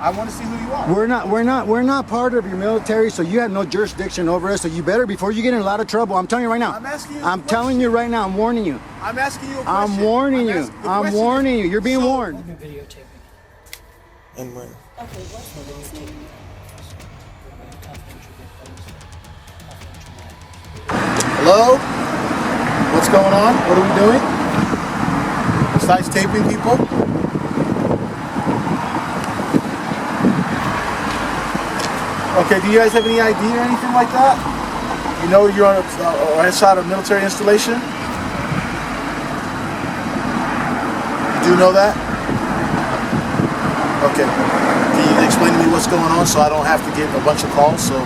I want to see who you are. We're not part of your military, so you have no jurisdiction over us. So you better, before you get in a lot of trouble. I'm telling you right now. I'm asking you. I'm telling you right now. I'm warning you. I'm asking you a question. I'm warning you. I'm warning you. You're being warned. And when? Okay, what's the videotaping? Hello? What's going on? What are we doing? Besides taping people? Okay, do you guys have any ID or anything like that? You know you're on inside a military installation? You do know that? Okay. Can you explain to me what's going on so I don't have to get a bunch of calls? So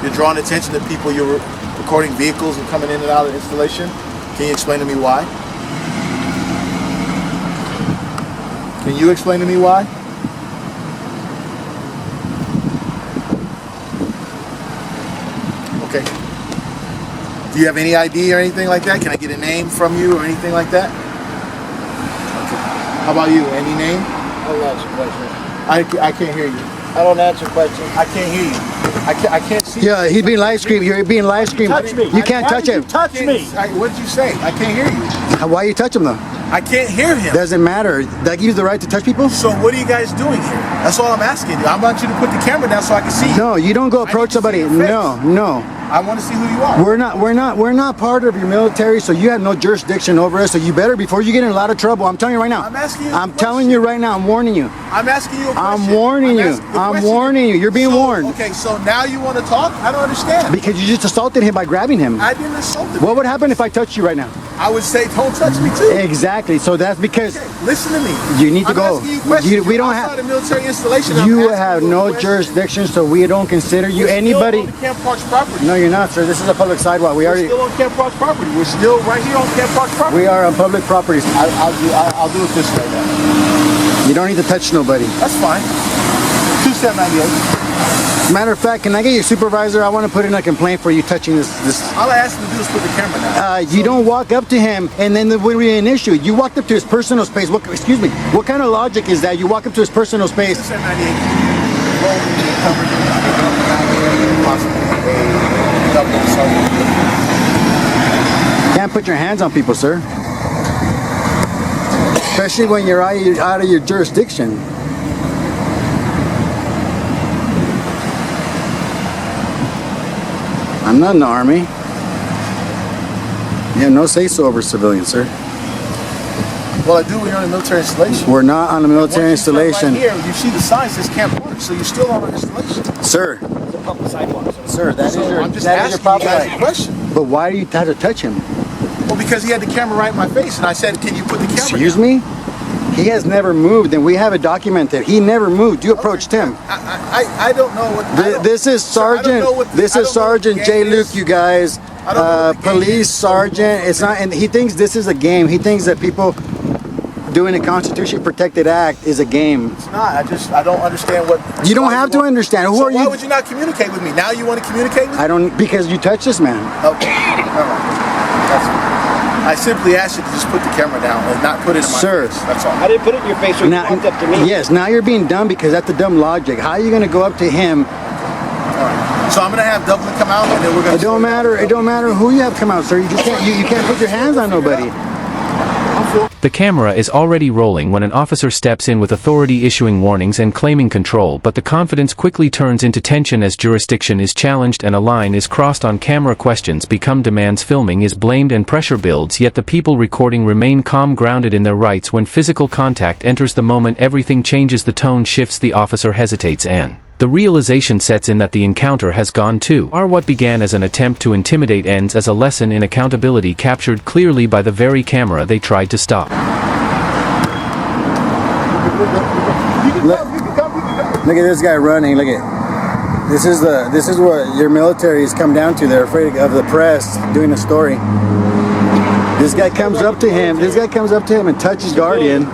you're drawing attention to people, you're recording vehicles and coming in and out of the installation. Can you explain to me why? Can you explain to me why? Okay. Do you have any ID or anything like that? Can I get a name from you or anything like that? Okay. How about you? Any name? I don't answer questions. I can't hear you. I don't answer questions. I can't hear you. I can't see. Yeah, he's being live streamed. You're being live streamed. Touch me. You can't touch him. Touch me. What did you say? I can't hear you. Why you touch him though? I can't hear him. Doesn't matter. That gives you the right to touch people? So what are you guys doing here? That's all I'm asking you. I want you to put the camera down so I can see you. No, you don't go approach somebody. No. I want to see who you are. We're not part of your military, so you have no jurisdiction over us. So you better, before you get in a lot of trouble. I'm telling you right now. I'm asking you. I'm telling you right now. I'm warning you. I'm asking you a question. I'm warning you. I'm warning you. You're being warned. Okay, so now you want to talk? I don't understand. Because you just assaulted him by grabbing him. I didn't assault him. What would happen if I touched you right now? I would say, don't touch me too. Exactly. So that's because Listen to me. you need to go. I'm asking you questions. We don't You're outside have. a military installation. You have no jurisdiction, so we don't consider you anybody. We're still on Camp Park's property. No, you're not, sir. This is a public sidewalk. We're still on Camp Park's property. We're still right here on Camp Park's property. We are on public properties. I'll do it this way then. You don't need to touch nobody. That's fine. 2798. Matter of fact, can I get your supervisor? I want to put in a complaint for you touching this. All I asked him to do is put the camera down. You don't walk up to him and then there will be an issue. You walked up to his personal space. Excuse me. What kind of logic is that? You walk up to his personal space. 2798. Can't put your hands on people, sir. Especially when you're out of your jurisdiction. I'm not in the army. You have no say-so over civilians, sir. Well, I do when you're on a military installation. We're not on a military installation. Right here, you see the sign says Camp Park, so you're still on an installation. Sir. It's a public sidewalk. Sir, that is your I'm just that is your asking you problem. guys a question. But why do you have to touch him? Well, because he had the camera right in my face, and I said, can you put the camera Excuse down? me? He has never moved, and we have it documented. He never moved. You approached him. I don't know what... This is Sergeant. This is Sergeant J. Luke, you guys. Police sergeant. It's not, and he thinks this is a game. He thinks that people doing a Constitution protected act is a game. It's not. I don't understand what... You don't have to understand. Who are you? Why would you not communicate with me? Now you want to communicate with me? I don't, because you touched this man. Okay. All right. That's fine. I simply asked you to just put the camera down and not put it in my face. That's all. I didn't put it in your face when you walked up to me. Yes, now you're being dumb because that's the dumb logic. How are you going to go up to him? All right. So I'm going to have Dublin come out and then we're going to... It don't matter. It don't matter who you have come out, sir. You just can't. You can't put your hands on nobody. The camera is already rolling when an officer steps in with authority issuing warnings and claiming control, but the confidence quickly turns into tension as jurisdiction is challenged and a line is crossed. On camera, questions become demands, filming is blamed and pressure builds, yet the people recording remain calm, grounded in their rights. When physical contact enters the moment, everything changes. The tone shifts, the officer hesitates, and the realization sets in that the encounter has gone too far. What began as an attempt to intimidate ends as a lesson in accountability, captured clearly by the very camera they tried to stop. Look at this guy running. Look at. This is what your military has come down to. They're afraid of the press doing a story. This guy comes up to him. This guy comes up to him and touches Guardian.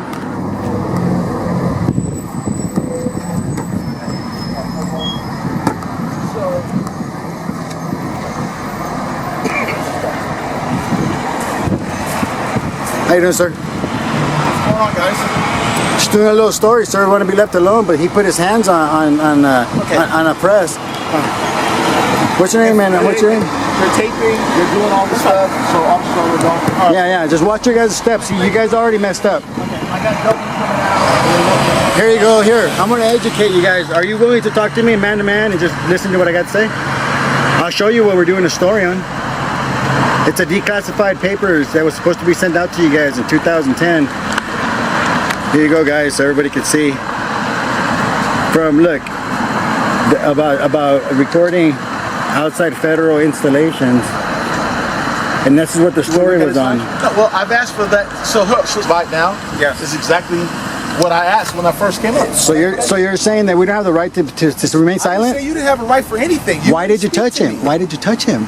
How you doing, sir? What's going on, guys? just doing a little story, sir. Want to be left alone, but he put his hands on a press. What's your name, man? What's your name? You're taping. You're doing all this stuff. So officer, we're going. Yeah. Just watch your guys' steps. You guys already messed up. Okay. I got double coming out. Here you go. Here, I'm going to educate you guys. Are you willing to talk to me man to man and just listen to what I got to say? I'll show you what we're doing a story on. It's a declassified papers that was supposed to be sent out to you guys in 2010. Here you go, guys, so everybody can see. Look, about recording outside federal installations. And this is what the story was on. No, well, I've asked for that. So right now, Yes. is exactly what I asked when I first came in. So you're saying that we don't have the right to remain silent? I didn't say you didn't have a right for anything. Why did you touch him? Why did you touch him?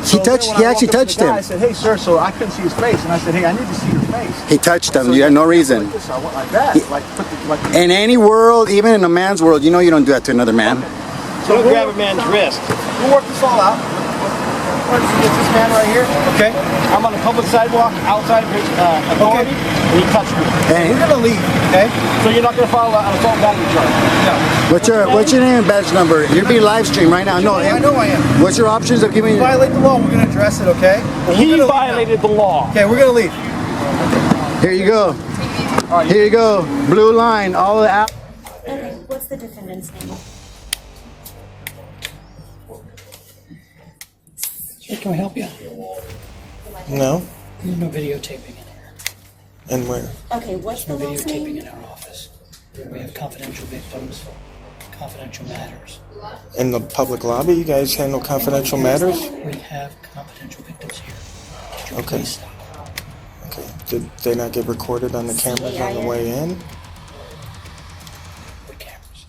He actually touched him. I said, hey, sir, so I couldn't see his face. And I said, hey, I need to see your face. He touched him. So You had no reason. Like this, I went like that. In any world, even in a man's world, you know you don't do that to another man. So don't grab a man's wrist. We'll work this all out. First, you get this man right here. Okay. I'm on a public sidewalk outside of his authority, and he touched me. Hey, We're going to leave, okay? So you're not going to file an assault battery charge? No. what's your name and badge number? You're being live streamed right now. No, I know I am. What's your options of giving You violate the law, we're going to address it, okay? He violated the law. Okay, we're going to leave. Here you go. Here you go. Blue line. All the out. Okay, what's the defendant's name? Hey, can we help you? No? There's no videotaping in here. And where? Okay, what's No the last videotaping name? in our office. We have confidential victims, confidential matters. In the public lobby, you guys handle confidential matters? We have confidential victims here. Could you Okay. please stop? Okay. Did they not get recorded on the cameras on the way in? What cameras?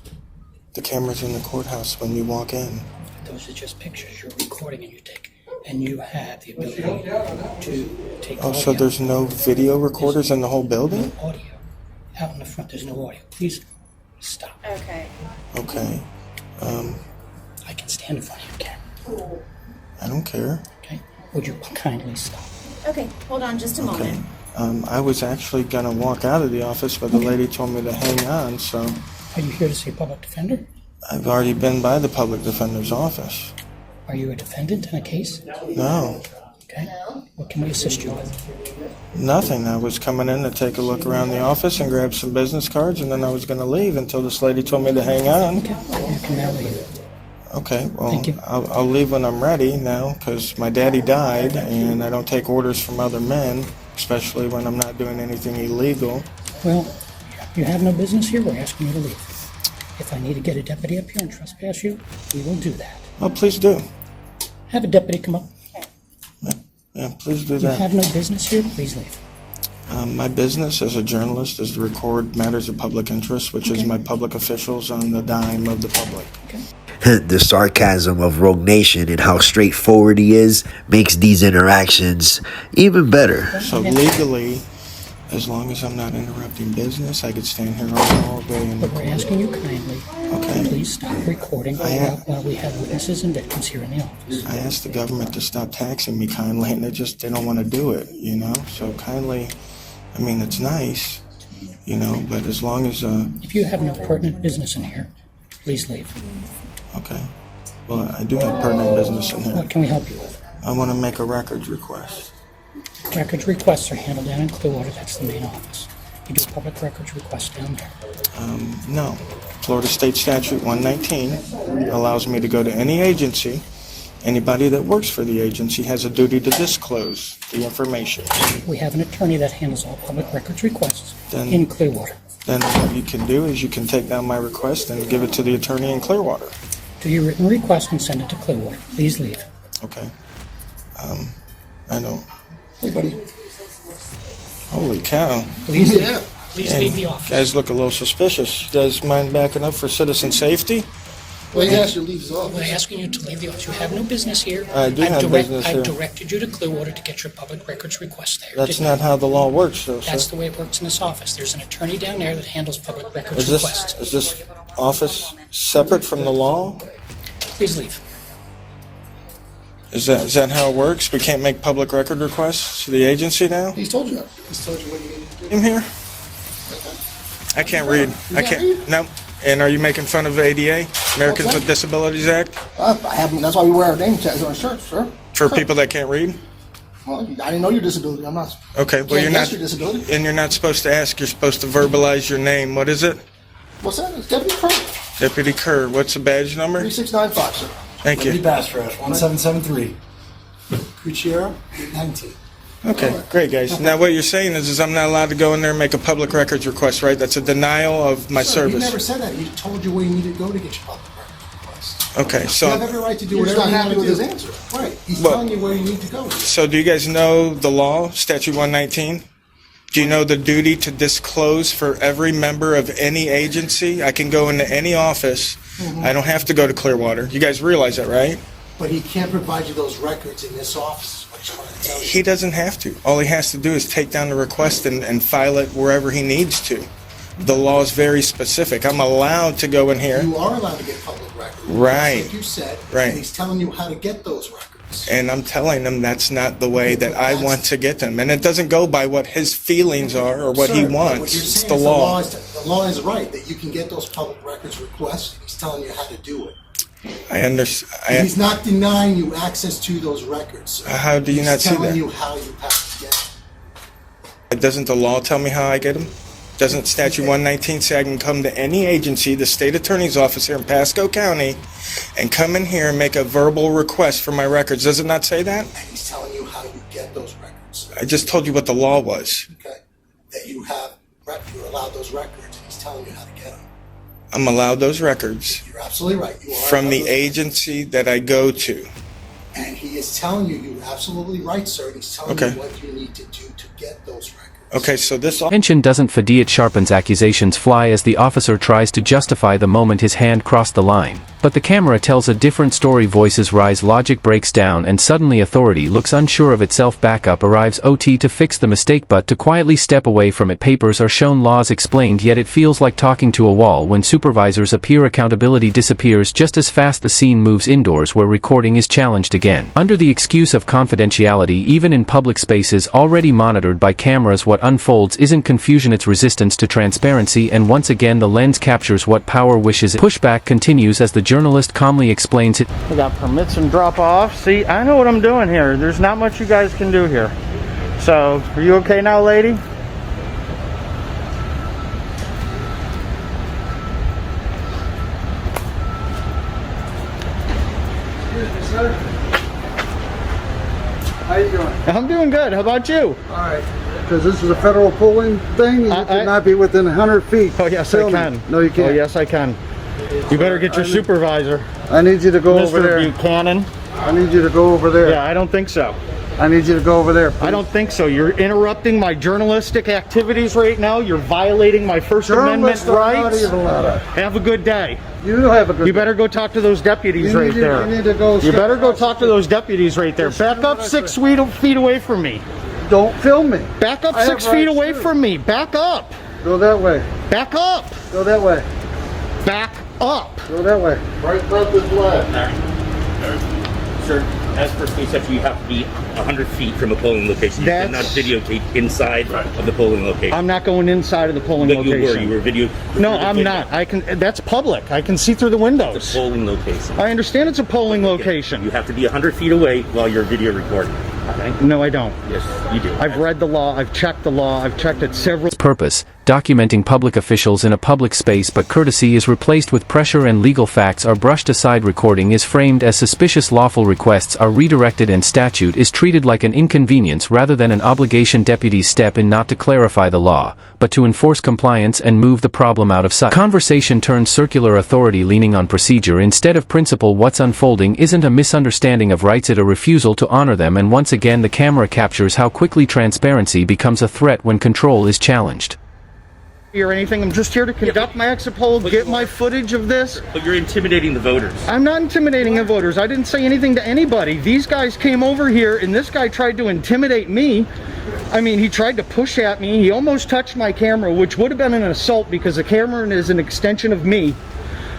The cameras in the courthouse when you walk in. Those are just pictures you're recording and you take. And you have the ability to take Oh, audio. so there's no video recorders in the whole building? No audio. Out in the front, there's no audio. Please stop. Okay. Okay. I can stand in front of your camera. I don't care. Okay? Would you kindly stop? Okay, hold on just a Okay. moment. I was actually gonna walk out of the office, but the lady told me to hang on, so Are you here to see a public defender? I've already been by the public defender's office. Are you a defendant in a case? No. Okay. What can we assist you with? Nothing. I was coming in to take a look around the office and grab some business cards, and then I was going to leave until this lady told me to hang on. Okay. You can now leave. Okay, well, Thank you. I'll leave when I'm ready now, because my daddy died, and I don't take orders from other men, especially when I'm not doing anything illegal. Well, you have no business here. We're asking you to leave. If I need to get a deputy up here and trespass you, we will do that. Oh, please do. Have a deputy come up. Yeah, please do You that. have no business here. Please leave. My business as a journalist is to record matters of public interest, which is my public officials on the dime of the public. The sarcasm of Rogue Nation and how straightforward he is makes these interactions even better. So legally, as long as I'm not interrupting business, I could stand here all day and But we're asking you kindly Okay. to please stop recording while we have witnesses and victims here in the office. I asked the government to stop taxing me kindly, and they don't want to do it, you know? So kindly, I mean, it's nice, you know, but as long as, If you have no pertinent business in here, please leave. okay. Well, I do have pertinent business in here. What can we help you with? I want to make a records request. Records requests are handled down in Clearwater. That's the main office. You do public records requests down there. No. Florida State Statute 119 allows me to go to any agency. Anybody that works for the agency has a duty to disclose the information. We have an attorney that handles all public records requests Then- in Clearwater. Then what you can do is you can take down my request and give it to the attorney in Clearwater. Do your written request and send it to Clearwater. Please leave. Okay. I don't. Hey, buddy. Holy cow. Please leave. Please leave the office. Guys look a little suspicious. You guys mind backing up for citizen safety? Well, he asked you to leave his office. We're asking you to leave the office. You have no business here. I do have business here. I've directed you to Clearwater to get your public records request there. That's not how the law works, though, That's sir. the way it works in this office. There's an attorney down there that handles public records requests. Is this office separate from the law? Please leave. Is that how it works? We can't make public record requests to the agency now? He's told you. He's told you what you need to do. I'm here. I can't read. I can't. No. And are you making fun of ADA, Americans with Disabilities Act? I haven't. That's why we wear our name tags on our shirts, sir. For people that can't read? Well, I didn't know your disability. I'm not. Okay, well, you're not. Your disability. And you're not supposed to ask. You're supposed to verbalize your name. What is it? What's that? It's Deputy Kerr. Deputy Kerr. What's the badge number? 3695, sir. Thank you. Bass Trash 1773. Cuchero 19. Okay, great, guys. Now, what you're saying is I'm not allowed to go in there and make a public records request, right? That's a denial of my Sir, service. He never said that. He told you where you needed to go to get your public records request. Okay, You so have every right to do whatever you want to do with his answer. Right. He's Well- telling you where you need to go. so do you guys know the law, Statute 119? Do you know the duty to disclose for every member of any agency? I can go into any office. I don't have to go to Clearwater. You guys realize that, right? But he can't provide you those records in this office. What he's trying to tell you. He doesn't have to. All he has to do is take down the request and file it wherever he needs to. The law is very specific. I'm allowed to go in here. You are allowed to get public records. Right. Like you said. Right. And he's telling you how to get those records. And I'm telling him that's not the way that I want to get them. And it doesn't go by what his feelings are or what he Sir, wants. What you're It's saying the is law. the law is right that you can get those public records requests. He's telling you how to do it. I understand. He's not denying you access to those records. Sir. How do you not see He's telling that? you how you have to get them. Doesn't the law tell me how I get them? Doesn't Statute 119 say I can come to any agency, the state attorney's office here in Pasco County, and come in here and make a verbal request for my records? Does it not say that? And he's telling you how you get those records. I just told you what the law was. Okay. That you're allowed those records. He's telling you how to get them. I'm allowed those records You're absolutely right. You are from allowed the those agency that I go to. And he is telling you, you're absolutely right, sir. He's telling Okay. you what you need to do to get those records. Okay, so this... Tension doesn't fade, it sharpens. Accusations fly as the officer tries to justify the moment his hand crossed the line. But the camera tells a different story. Voices rise, logic breaks down, and suddenly authority looks unsure of itself. Backup arrives, OT to fix the mistake but to quietly step away from it. Papers are shown, laws explained, yet it feels like talking to a wall. When supervisors appear, accountability disappears just as fast. The scene moves indoors where recording is challenged again. Under the excuse of confidentiality, even in public spaces already monitored by cameras, what unfolds isn't confusion, it's resistance to transparency, and once again the lens captures what power wishes. Pushback continues as the journalist calmly explains it. We got permits and drop-off. See, I know what I'm doing here. There's not much you guys can do here. So, are you okay now, lady? How you doing? I'm doing good. How about you? All right. Because this is a federal polling thing, you cannot be within 100 feet. Oh, yes, I can. No, you can't. Oh, yes, I can. You better get your supervisor. I need you to go over Mr. there. Buchanan. I need you to go over there. Yeah, I don't think so. I need you to go over there. I don't think so. You're interrupting my journalistic activities right now. You're violating my First Amendment rights. Have a good day. You have a good You better go talk to those deputies right there. You need to go. You better go talk to those deputies right there. Back up 6 feet away from me. Don't film me. Back up I have 6 feet rights away too. from me. Back up. Go that way. Back up. Go that way. Back up. Go that way. Right front is left. Sir, as per state statute, you have to be 100 feet from a polling location. You cannot videotape inside of the polling location. I'm not going inside of the polling But location. you were video. No, I'm not. That's public. I can see through the windows. It's a polling location. I understand it's a polling location. You have to be 100 feet away while you're video recording. Okay? No, I don't. Yes, you do. I've read the law. I've checked the law. I've checked it several. Purpose: documenting public officials in a public space, but courtesy is replaced with pressure and legal facts are brushed aside. Recording is framed as suspicious. Lawful requests are redirected and statute is treated like an inconvenience rather than an obligation. Deputies step in not to clarify the law, but to enforce compliance and move the problem out of sight. Conversation turns circular, authority leaning on procedure instead of principle. What's unfolding isn't a misunderstanding of rights, it's a refusal to honor them, and once again the camera captures how quickly transparency becomes a threat when control is challenged. Or anything. I'm just here to conduct my exit poll, get my footage of this. But you're intimidating the voters. I'm not intimidating the voters. I didn't say anything to anybody. These guys came over here and this guy tried to intimidate me. I mean, he tried to push at me. He almost touched my camera, which would have been an assault because the camera is an extension of me.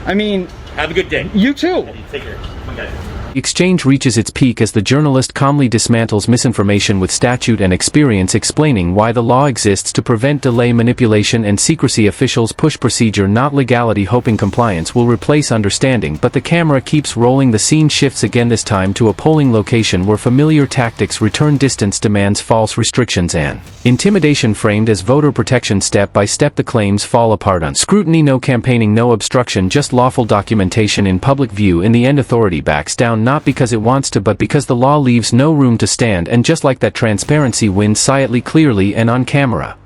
I mean... Have a good day. You too. Take care. Okay. The exchange reaches its peak as the journalist calmly dismantles misinformation with statute and experience, explaining why the law exists to prevent delay, manipulation and secrecy. Officials push procedure, not legality, hoping compliance will replace understanding, but the camera keeps rolling. The scene shifts again, this time to a polling location where familiar tactics return: distance demands, false restrictions and intimidation framed as voter protection. Step by step the claims fall apart on scrutiny. No campaigning, no obstruction, just lawful documentation in public view. In the end, authority backs down, not because it wants to, but because the law leaves no room to stand, and just like that, transparency wins silently, clearly and on camera.